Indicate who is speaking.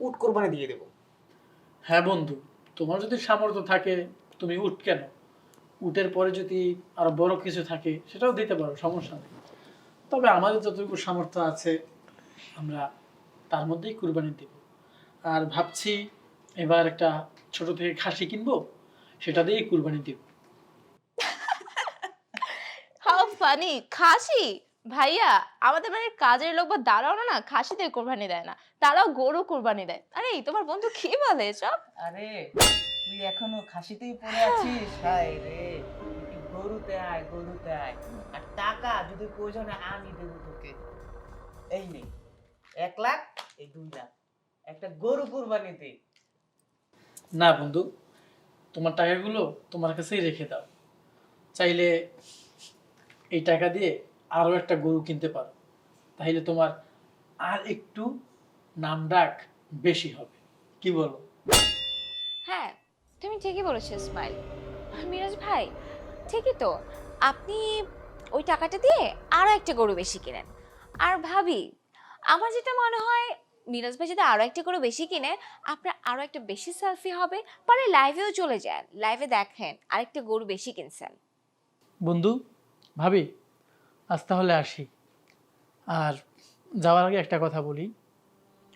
Speaker 1: উট কোরবানি দিয়ে দেবো।
Speaker 2: হ্যাঁ বন্ধু, তোমার যদি সামর্থ্য থাকে তুমি উট কেন, উটের পরে যদি আরো বড় কিছু থাকে সেটাও দিতে পারো, সমস্যা নেই। তবে আমাদের যতটুকু সামর্থ্য আছে আমরা তার মধ্যেই কুরবানি দিব। আর ভাবছি এবার একটা ছোট থেকে খাসি কিনবো, সেটা দিয়েই কুরবানি দিব।
Speaker 3: How funny! খাসি? ভাইয়া, আমাদের বাড়ির কাজের লোক বা দারোয়ানও না খাসিতে কোরবানি দেয় না, তারাও গরু কোরবানি দেয়। আরে তোমার বন্ধু কি বলে এসব?
Speaker 4: আরে তুই এখনো খাসিতেই পড়ে আছিস? হায় রে, তুই গরুতে আয়, গরুতে আয়। আর টাকা যদি প্রয়োজনে আমি দেবো তোকে। এই নে, 1 লাখ, এই 2 লাখ, একটা গরু কুরবানিতে।
Speaker 2: না বন্ধু, তোমার টাকাগুলো তোমার কাছেই রেখে দাও। চাইলে এই টাকা দিয়ে আরো একটা গরু কিনতে পারো, তাহলে তোমার আর একটু নাম ডাক বেশি হবে। কি বলো?
Speaker 3: হ্যাঁ, তুমি ঠিকই বলেছো ইসমাইল। মিরাজ ভাই, ঠিকই তো। আপনি ওই টাকাটা দিয়ে আরো একটা গরু বেশি কিনেন। আর ভাবি, আমার যেটা মনে হয়, মিরাজ ভাই যদি আরো একটা গরু বেশি কিনে, আপনার আরো একটা বেশি সেলফি হবে। পরে লাইভেও চলে যান, লাইভে দেখেন আরেকটা গরু বেশি কিনছেন।
Speaker 2: বন্ধু, ভাবি, আজ তাহলে আসি। আর যাওয়ার আগে একটা কথা বলি,